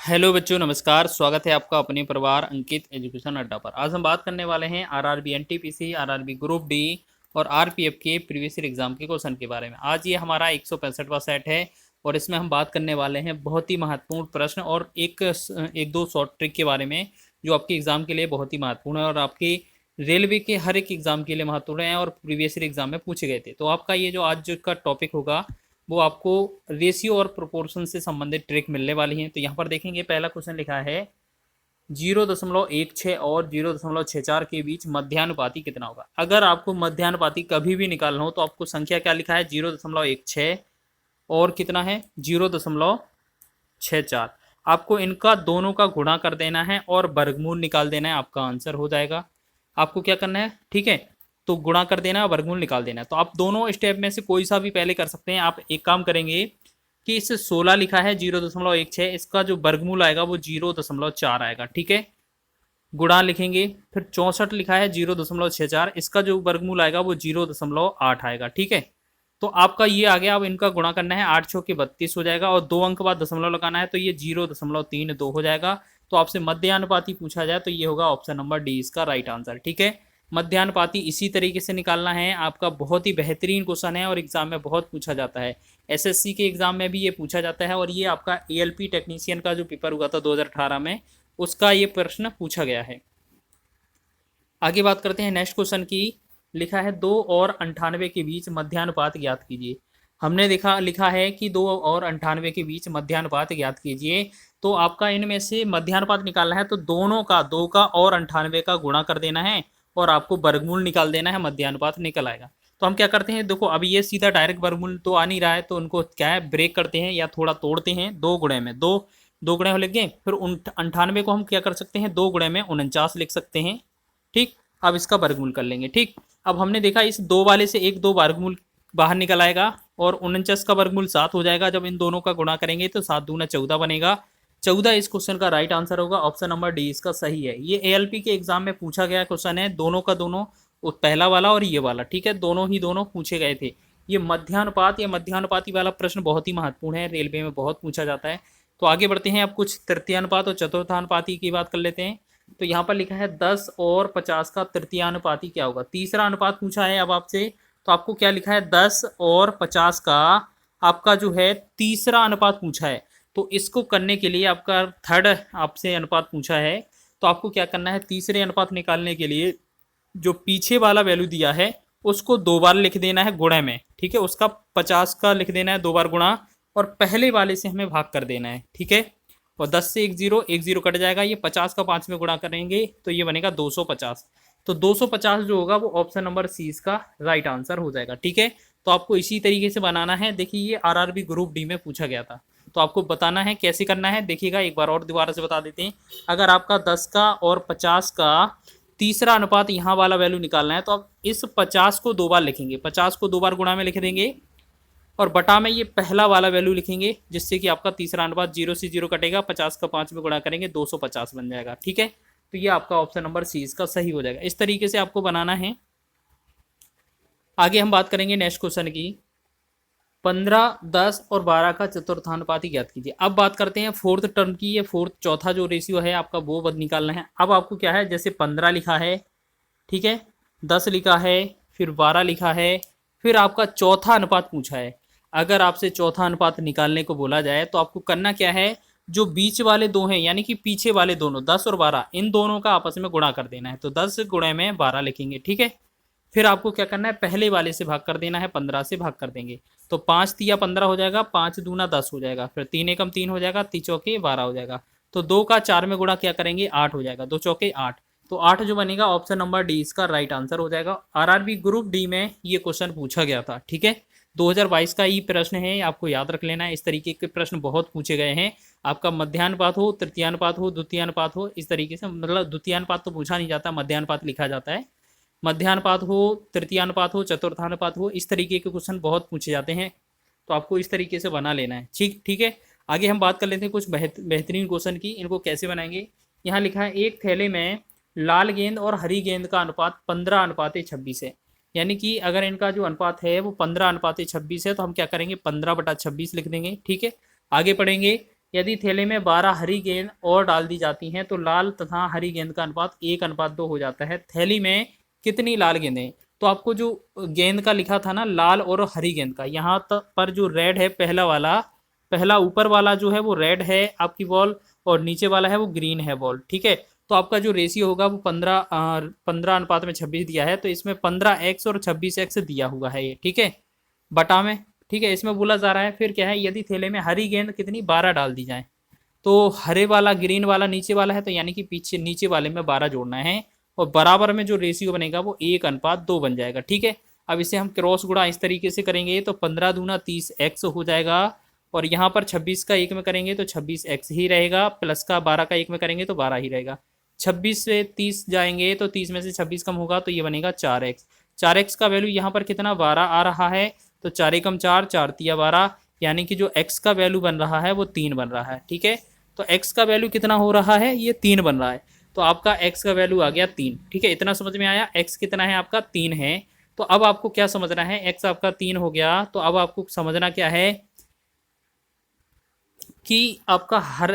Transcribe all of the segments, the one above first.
Hello बच्चों, नमस्कार। स्वागत है आपका अपने परिवार अंकित एजुकेशन अड्डा पर। आज हम बात करने वाले हैं RRB NTPC, RRB group D और आरपीएफ के प्रीवियस ईयर एग्जाम के क्वेश्चन के बारे में। आज ये हमारा 165वां सेट है और इसमें हम बात करने वाले हैं बहुत ही महत्वपूर्ण प्रश्न और एक दो शॉर्ट ट्रिक के बारे में जो आपके एग्जाम के लिए बहुत ही महत्वपूर्ण है और आपके रेलवे के हर एक एग्जाम के लिए महत्वपूर्ण है और प्रीवियस ईयर एग्जाम में पूछे गए थे। तो आपका ये जो आज का टॉपिक होगा वो आपको रेशियो और प्रोपोर्शन से संबंधित ट्रिक मिलने वाली हैं। तो यहाँ पर देखेंगे, पहला क्वेश्चन लिखा है 0.16 और 0.64 के बीच मध्यानुपाती कितना होगा। अगर आपको मध्यानुपाती कभी भी निकालना हो तो आपको संख्या क्या लिखा है, 0.16 और कितना है 0.64। आपको इनका दोनों का गुणा कर देना है और वर्गमूल निकाल देना है, आपका आंसर हो जाएगा। आपको क्या करना है, ठीक है, तो गुणा कर देना है, वर्गमूल निकाल देना है। तो आप दोनों स्टेप में से कोई सा भी पहले कर सकते हैं। आप एक काम करेंगे कि इस 16 लिखा है 0.16, इसका जो वर्गमूल आएगा वो 0.4 आएगा, ठीक है। गुणा लिखेंगे, फिर 64 लिखा है 0.64, इसका जो वर्गमूल आएगा वो 0.8 आएगा, ठीक है। तो आपका ये आ गया। अब इनका गुणा करना है, 8 छः 32 हो जाएगा और 2 अंक बाद दशमलव लगाना है तो ये 0.32 हो जाएगा। तो आपसे मध्यानुपाती पूछा जाए तो ये होगा ऑप्शन नंबर डी इसका राइट आंसर, ठीक है। मध्यानुपाती इसी तरीके से निकालना है आपका। बहुत ही बेहतरीन क्वेश्चन है और एग्जाम में बहुत पूछा जाता है। एसएससी के एग्जाम में भी ये पूछा जाता है और ये आपका एएलपी टेक्नीशियन का जो पेपर हुआ था 2018 में, उसका ये प्रश्न पूछा गया है। आगे बात करते हैं नेक्स्ट क्वेश्चन की। लिखा है 2 और 98 के बीच मध्यानुपात ज्ञात कीजिए। हमने लिखा है कि 2 और 98 के बीच मध्यानुपात ज्ञात कीजिए। तो आपका इनमें से मध्यानुपात निकालना है तो दोनों का, 2 का और 98 का गुणा कर देना है और आपको वर्गमूल निकाल देना है, मध्यानुपात निकल आएगा। तो हम क्या करते हैं, देखो अभी ये सीधा डायरेक्ट वर्गमूल तो आ नहीं रहा है तो उनको क्या है, ब्रेक करते हैं या थोड़ा तोड़ते हैं। 2 गुणे में 2, 2 गुणे हो लिख गए। फिर 98 को हम क्या कर सकते हैं, 2 गुणे में 49 लिख सकते हैं, ठीक। अब इसका वर्गमूल कर लेंगे, ठीक। अब हमने देखा इस 2 वाले से एक 2 वर्गमूल बाहर निकल आएगा और 49 का वर्गमूल 7 हो जाएगा। जब इन दोनों का गुणा करेंगे तो 7 दूना 14 बनेगा। 14 इस क्वेश्चन का राइट आंसर होगा। ऑप्शन नंबर डी इसका सही है। ये एएलपी के एग्जाम में पूछा गया क्वेश्चन है, दोनों का दोनों, पहला वाला और ये वाला, ठीक है, दोनों ही दोनों पूछे गए थे। ये मध्यानुपात या मध्यानुपाती वाला प्रश्न बहुत ही महत्वपूर्ण है, रेलवे में बहुत पूछा जाता है। तो आगे बढ़ते हैं, अब कुछ तृतीयानुपात और चतुर्थानुपाती की बात कर लेते हैं। तो यहाँ पर लिखा है 10 और 50 का तृतीयानुपाती क्या होगा। तीसरा अनुपात पूछा है अब आपसे, तो आपको क्या लिखा है, 10 और 50 का आपका जो है तीसरा अनुपात पूछा है। तो इसको करने के लिए आपका थर्ड आपसे अनुपात पूछा है। तो आपको क्या करना है, तीसरे अनुपात निकालने के लिए जो पीछे वाला वैल्यू दिया है उसको 2 बार लिख देना है गुणे में, ठीक है। उसका 50 का लिख देना है 2 बार गुणा और पहले वाले से हमें भाग कर देना है, ठीक है। और 10 से 1 0 कट जाएगा। ये 50 का 5 में गुणा करेंगे तो ये बनेगा 250। तो 250 जो होगा वो ऑप्शन नंबर सी इसका राइट आंसर हो जाएगा, ठीक है। तो आपको इसी तरीके से बनाना है। देखिए ये आरआरबी ग्रुप डी में पूछा गया था, तो आपको बताना है कैसे करना है। देखिएगा एक बार और दोबारा से बता देते हैं। अगर आपका 10 का और 50 का तीसरा अनुपात यहाँ वाला वैल्यू निकालना है तो आप इस 50 को 2 बार लिखेंगे, 50 को 2 बार गुणा में लिख देंगे और बटा में ये पहला वाला वैल्यू लिखेंगे, जिससे कि आपका तीसरा अनुपात 0 से 0 कटेगा, 50 का 5 में गुणा करेंगे 250 बन जाएगा, ठीक है। तो ये आपका ऑप्शन नंबर सी इसका सही हो जाएगा। इस तरीके से आपको बनाना है। आगे हम बात करेंगे नेक्स्ट क्वेश्चन की। 15, 10 और 12 का चतुर्थानुपाती ज्ञात कीजिए। अब बात करते हैं फोर्थ टर्म की। ये फोर्थ चौथा जो रेशियो है आपका वो बद निकालना है। अब आपको क्या है, जैसे 15 लिखा है, ठीक है, 10 लिखा है, फिर 12 लिखा है, फिर आपका चौथा अनुपात पूछा है। अगर आपसे चौथा अनुपात निकालने को बोला जाए तो आपको करना क्या है, जो बीच वाले दो हैं यानी कि पीछे वाले दोनों 10 और 12, इन दोनों का आपस में गुणा कर देना है। तो 10 गुणे में 12 लिखेंगे, ठीक है। फिर आपको क्या करना है, पहले वाले से भाग कर देना है, 15 से भाग कर देंगे तो 5 तिया 15 हो जाएगा, 5 दूना 10 हो जाएगा, फिर 3 एकम 3 हो जाएगा, 3 चौके 12 हो जाएगा। तो 2 का 4 में गुणा क्या करेंगे, 8 हो जाएगा, 2 चौके 8। तो 8 जो बनेगा ऑप्शन नंबर डी इसका राइट आंसर हो जाएगा। आरआरबी ग्रुप डी में ये क्वेश्चन पूछा गया था, ठीक है। 2022 का ये प्रश्न है, आपको याद रख लेना है। इस तरीके के प्रश्न बहुत पूछे गए हैं। आपका मध्यानुपात हो, तृतीयानुपात हो, द्वितीयानुपात हो, इस तरीके से, मतलब द्वितीयानुपात तो पूछा नहीं जाता, मध्यानुपात लिखा जाता है। मध्यानुपात हो, तृतीयानुपात हो, चतुर्थानुपात हो, इस तरीके के क्वेश्चन बहुत पूछे जाते हैं। तो आपको इस तरीके से बना लेना है, ठीक है। आगे हम बात कर लेते हैं कुछ बेहतरीन क्वेश्चन की। इनको कैसे बनाएंगे। यहाँ लिखा है एक थैले में लाल गेंद और हरी गेंद का अनुपात 15:26 है। यानी कि अगर इनका जो अनुपात है वो 15:26 है तो हम क्या करेंगे, 15/26 लिख देंगे, ठीक है। आगे पढ़ेंगे यदि थैले में 12 हरी गेंद और डाल दी जाती हैं तो लाल तथा हरी गेंद का अनुपात 1:2 हो जाता है। थैली में कितनी लाल गेंदें? तो आपको जो गेंद का लिखा था ना, लाल और हरी गेंद का, यहाँ तक पर जो रेड है पहला वाला, पहला ऊपर वाला जो है वो रेड है आपकी बॉल, और नीचे वाला है वो ग्रीन है बॉल, ठीक है। तो आपका जो रेशियो होगा वो 15:26 दिया है, तो इसमें 15x और 26x दिया हुआ है ये, ठीक है, बटा में, ठीक है। इसमें बोला जा रहा है फिर क्या है, यदि थैले में हरी गेंद कितनी 12 डाल दी जाए, तो हरे वाला ग्रीन वाला नीचे वाला है, तो यानी कि पीछे नीचे वाले में 12 जोड़ना है, और बराबर में जो रेशियो बनेगा वो 1:2 बन जाएगा, ठीक है। अब इसे हम क्रॉस गुणा इस तरीके से करेंगे तो 15 दूना 30x हो जाएगा, और यहाँ पर 26 का 1 में करेंगे तो 26x ही रहेगा, प्लस का 12 का 1 में करेंगे तो 12 ही रहेगा। 26 से 30 जाएंगे तो 30 में से 26 कम होगा तो ये बनेगा 4x। 4x का वैल्यू यहाँ पर कितना 12 आ रहा है, तो 4 एकम 4, 4 तिया 12, यानी कि जो x का वैल्यू बन रहा है वो 3 बन रहा है, ठीक है। तो x का वैल्यू कितना हो रहा है, ये 3 बन रहा है, तो आपका x का वैल्यू आ गया 3, ठीक है। इतना समझ में आया, x कितना है आपका 3 है। तो अब आपको क्या समझना है, x आपका 3 हो गया, तो अब आपको समझना क्या है कि आपका हर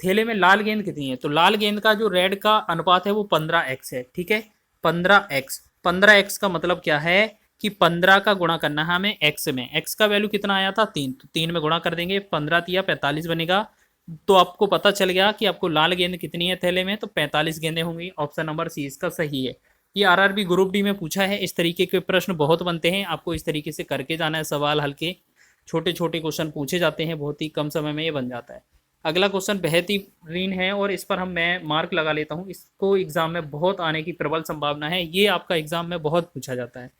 थैले में लाल गेंद कितनी है, तो लाल गेंद का जो रेड का अनुपात है वो 15x है, ठीक है। 15x, 15x का मतलब क्या है कि 15 का गुणा करना है हमें x में। x का वैल्यू कितना आया था 3, तो 3 में गुणा कर देंगे, 15 तिया 45 बनेगा। तो आपको पता चल गया कि आपको लाल गेंद कितनी है थैले में, तो 45 गेंदें होंगी। ऑप्शन नंबर सी इसका सही है। ये आरआरबी ग्रुप डी में पूछा है, इस तरीके के प्रश्न बहुत बनते हैं, आपको इस तरीके से करके जाना है सवाल, हल्के छोटे छोटे क्वेश्चन पूछे जाते हैं, बहुत ही कम समय में ये बन जाता है। अगला क्वेश्चन बेहतरीन है और इस पर मैं मार्क लगा लेता हूँ, इसको एग्जाम में बहुत आने की प्रबल संभावना है, ये आपका एग्जाम में बहुत पूछा जाता है।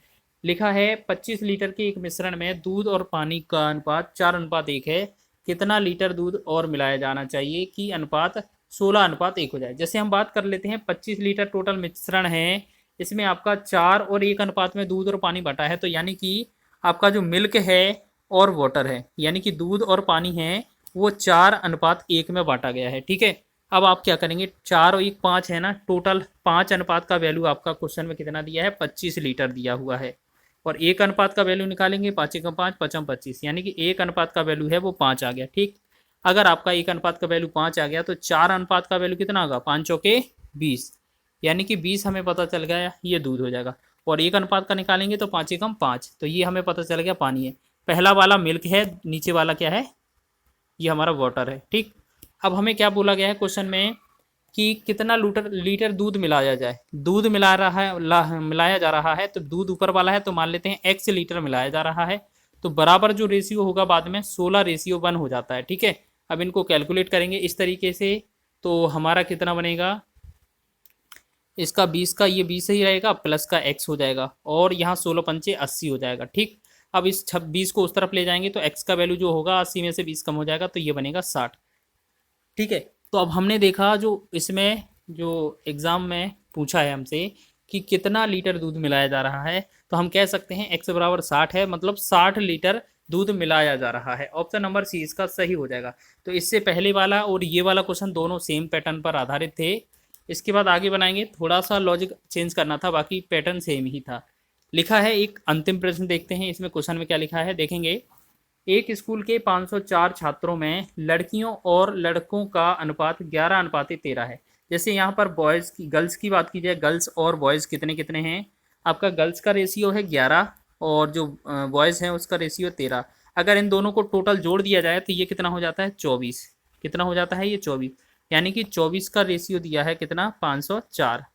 लिखा है 25 लीटर के एक मिश्रण में दूध और पानी का अनुपात 4:1 है, कितना लीटर दूध और मिलाया जाना चाहिए कि अनुपात 16:1 हो जाए। जैसे हम बात कर लेते हैं 25 लीटर टोटल मिश्रण है, इसमें आपका 4 और 1 अनुपात में दूध और पानी बटा है, तो यानी कि आपका जो मिल्क है और वाटर है, यानी कि दूध और पानी है, वो 4:1 में बांटा गया है, ठीक है। अब आप क्या करेंगे, 4 और 1 5 है ना, टोटल 5 अनुपात का वैल्यू आपका क्वेश्चन में कितना दिया है 25 लीटर दिया हुआ है, और 1 अनुपात का वैल्यू निकालेंगे, 5 एकम 5 5 25, यानी कि 1 अनुपात का वैल्यू है वो 5 आ गया, ठीक। अगर आपका 1 अनुपात का वैल्यू 5 आ गया तो 4 अनुपात का वैल्यू कितना होगा, 5 चौके 20, यानी कि 20 हमें पता चल गया ये दूध हो जाएगा, और 1 अनुपात का निकालेंगे तो 5 एकम 5, तो ये हमें पता चल गया पानी है। पहला वाला मिल्क है, नीचे वाला क्या है, ये हमारा वाटर है, ठीक। अब हमें क्या बोला गया है क्वेश्चन में कि कितना लीटर दूध मिलाया जाए, दूध मिला रहा है मिलाया जा रहा है, तो दूध ऊपर वाला है तो मान लेते हैं x लीटर मिलाया जा रहा है, तो बराबर जो रेशियो होगा बाद में 16:1 हो जाता है, ठीक है। अब इनको कैलकुलेट करेंगे इस तरीके से, तो हमारा कितना बनेगा, इसका 20 का ये 20 ही रहेगा, प्लस का x हो जाएगा, और यहाँ 16 पंचे 80 हो जाएगा, ठीक। अब इस 26 को उस तरफ ले जाएंगे तो x का वैल्यू जो होगा 80 में से 20 कम हो जाएगा, तो ये बनेगा 60, ठीक है। तो अब हमने देखा जो इसमें जो एग्ज़ाम में पूछा है हमसे कि कितना लीटर दूध मिलाया जा रहा है, तो हम कह सकते हैं x बराबर 60 है, मतलब 60 लीटर दूध मिलाया जा रहा है। ऑप्शन नंबर सी इसका सही हो जाएगा। तो इससे पहले वाला और ये वाला क्वेश्चन दोनों सेम पैटर्न पर आधारित थे। इसके बाद आगे बनाएंगे, थोड़ा सा लॉजिक चेंज करना था, बाकी पैटर्न सेम ही था। लिखा है एक अंतिम प्रश्न, देखते हैं इसमें क्वेश्चन में क्या लिखा है, देखेंगे। एक स्कूल के 504 छात्रों में लड़कियों और लड़कों का अनुपात 11:13 है। जैसे यहाँ पर बॉयज़ की गर्ल्स की बात की जाए, गर्ल्स और बॉयज़ कितने कितने हैं, आपका गर्ल्स का रेशियो है 11 और जो बॉयज़ हैं उसका रेशियो 13। अगर इन दोनों को टोटल जोड़ दिया जाए तो ये कितना हो जाता है 24, कितना हो जाता है ये 24, यानी कि 24 का रेशियो दिया है कितना 504,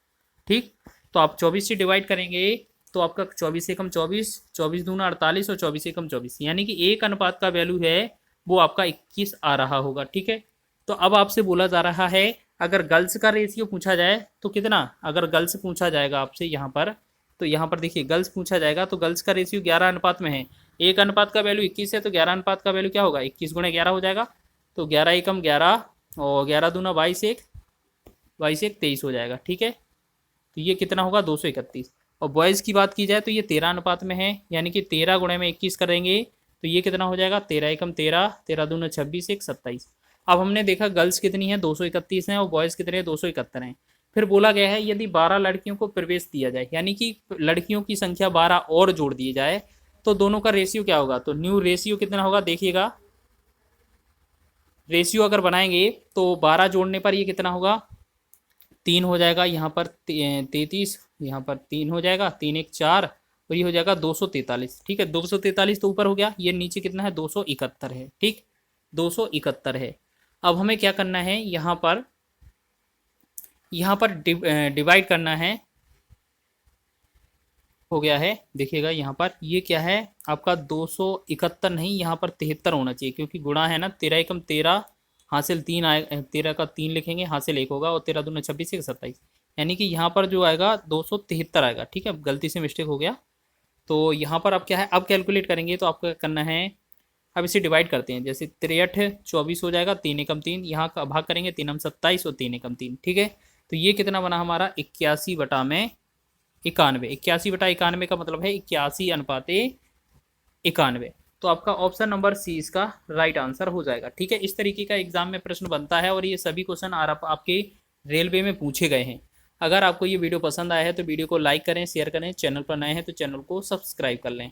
ठीक। तो आप 24 से डिवाइड करेंगे तो आपका 24 एकम 24, 24 दूना 48 और 24 एकम 24, यानी कि 1 अनुपात का वैल्यू है वो आपका 21 आ रहा होगा, ठीक है। तो अब आपसे बोला जा रहा है अगर गर्ल्स का रेशियो पूछा जाए तो कितना, अगर गर्ल्स पूछा जाएगा आपसे यहाँ पर, तो यहाँ पर देखिए गर्ल्स पूछा जाएगा तो गर्ल्स का रेशियो 11 अनुपात में है, 1 अनुपात का वैल्यू 21 है, तो 11 अनुपात का वैल्यू क्या होगा 21 गुणे 11 हो जाएगा, तो 11 एकम 11 और 11 दूना 22 एक 23 हो जाएगा, ठीक है। तो ये कितना होगा 231। और बॉयज़ की बात की जाए तो ये 13 अनुपात में है, यानी कि 13 गुणे में 21 करेंगे तो ये कितना हो जाएगा 13 एकम 13, 13 दूना 26 एक 27। अब हमने देखा गर्ल्स कितनी है 231 हैं और बॉयज़ कितने हैं 271 हैं। फिर बोला गया है यदि 12 लड़कियों को प्रवेश दिया जाए, यानी कि लड़कियों की संख्या 12 और जोड़ दी जाए तो दोनों का रेशियो क्या होगा, तो न्यू रेशियो कितना होगा देखिएगा, रेशियो अगर बनाएंगे तो 12 जोड़ने पर ये कितना होगा, 3 हो जाएगा, यहाँ पर 33, यहाँ पर 3 हो जाएगा, 3 1 4, और ये हो जाएगा 243। ठीक है, 243 तो ऊपर हो गया, ये नीचे कितना है, 271 है। ठीक, 271 है। अब हमें क्या करना है, यहाँ पर डिवाइड करना है। हो गया है, देखिएगा यहाँ पर ये क्या है आपका 271 नहीं, यहाँ पर 73 होना चाहिए, क्योंकि गुणा है ना, 13 एकम 13, हासिल 3 आए, 13 का 3 लिखेंगे, हासिल 1 होगा, और 13 दूना 26 एक 27, यानी कि यहाँ पर जो आएगा 273 आएगा। ठीक है, अब गलती से मिस्टेक हो गया। तो यहाँ पर अब क्या है, अब कैलकुलेट करेंगे तो आपको करना है, अब इसे डिवाइड करते हैं। जैसे 63 24 हो जाएगा, 3 एकम 3, यहाँ का भाग करेंगे, 3 हम 27 और 3 एकम 3। ठीक है, तो ये कितना बना हमारा, 81/91। 81/91 का मतलब है 81:91। तो आपका ऑप्शन नंबर सी इसका राइट आंसर हो जाएगा। ठीक है, इस तरीके का एग्जाम में प्रश्न बनता है, और ये सभी क्वेश्चन आपके रेलवे में पूछे गए हैं। अगर आपको ये वीडियो पसंद आया है तो वीडियो को लाइक करें, शेयर करें, चैनल पर नए हैं तो चैनल को सब्सक्राइब कर लें।